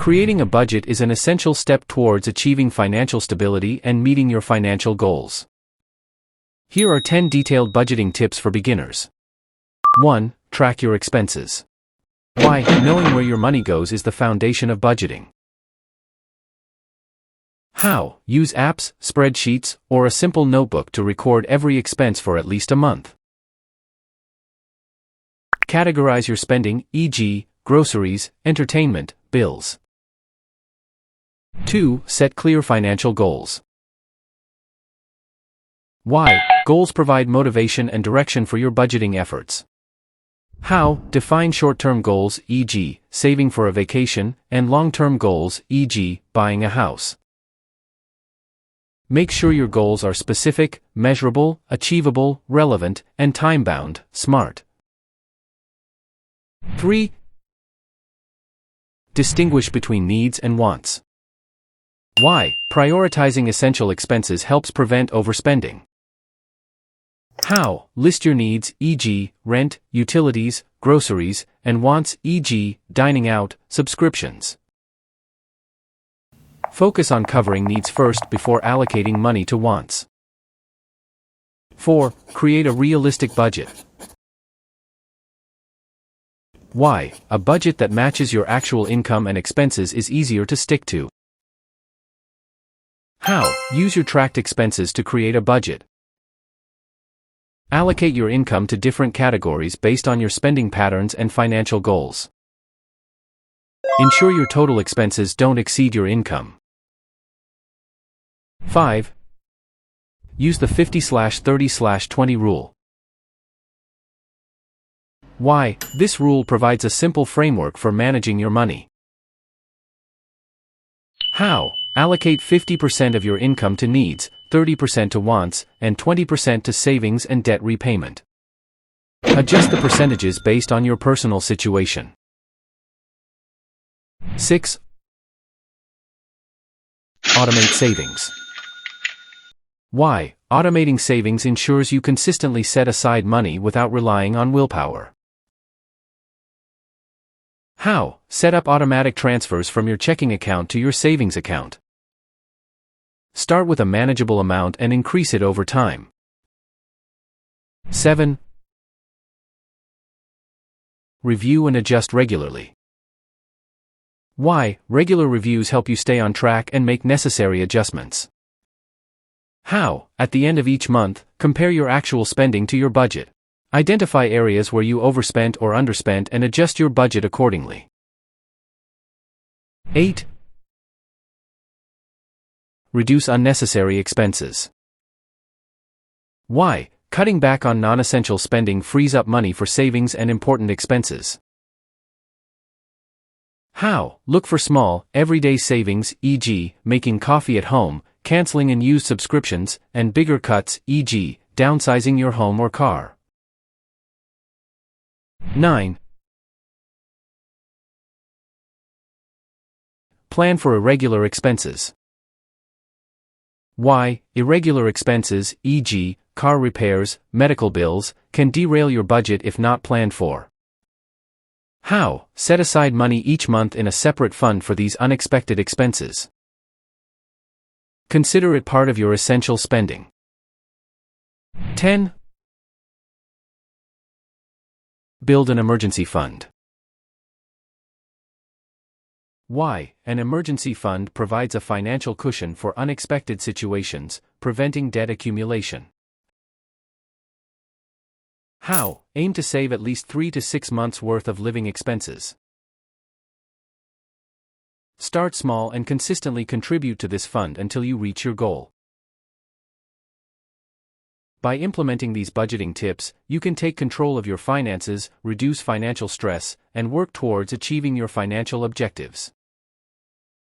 Creating a budget is an essential step towards achieving financial stability and meeting your financial goals. Here are 10 detailed budgeting tips for beginners. 1. Track your expenses. Why? Knowing where your money goes is the foundation of budgeting. How? Use apps, spreadsheets, or a simple notebook to record every expense for at least a month. Categorize your spending, e.g., groceries, entertainment, bills. 2. Set clear financial goals. Why? Goals provide motivation and direction for your budgeting efforts. How? Define short-term goals, e.g., saving for a vacation, and long-term goals, e.g., buying a house. Make sure your goals are specific, measurable, achievable, relevant, and time-bound. Smart. 3. Distinguish between needs and wants. Why? Prioritizing essential expenses helps prevent overspending. How? List your needs, e.g., rent, utilities, groceries, and wants, e.g., dining out, subscriptions. Focus on covering needs first before allocating money to wants. 4. Create a realistic budget. Why? A budget that matches your actual income and expenses is easier to stick to. How? Use your tracked expenses to create a budget. Allocate your income to different categories based on your spending patterns and financial goals. Ensure your total expenses don't exceed your income. 5. Use the 50/30/20 rule. Why? This rule provides a simple framework for managing your money. How? Allocate 50% of your income to needs, 30% to wants, and 20% to savings and debt repayment. Adjust the percentages based on your personal situation. 6. Automate savings. Why? Automating savings ensures you consistently set aside money without relying on willpower. How? Set up automatic transfers from your checking account to your savings account. Start with a manageable amount and increase it over time. 7. Review and adjust regularly. Why? Regular reviews help you stay on track and make necessary adjustments. How? At the end of each month, compare your actual spending to your budget. Identify areas where you overspent or underspent and adjust your budget accordingly. 8. Reduce unnecessary expenses. Why? Cutting back on non-essential spending frees up money for savings and important expenses. How? Look for small, everyday savings, e.g., making coffee at home, canceling unused subscriptions, and bigger cuts, e.g., downsizing your home or car. 9. Plan for irregular expenses. Why? Irregular expenses, e.g., car repairs, medical bills, can derail your budget if not planned for. How? Set aside money each month in a separate fund for these unexpected expenses. Consider it part of your essential spending. 10. Build an emergency fund. Why? An emergency fund provides a financial cushion for unexpected situations, preventing debt accumulation. How? Aim to save at least 3 to 6 months' worth of living expenses. Start small and consistently contribute to this fund until you reach your goal. By implementing these budgeting tips, you can take control of your finances, reduce financial stress, and work towards achieving your financial objectives.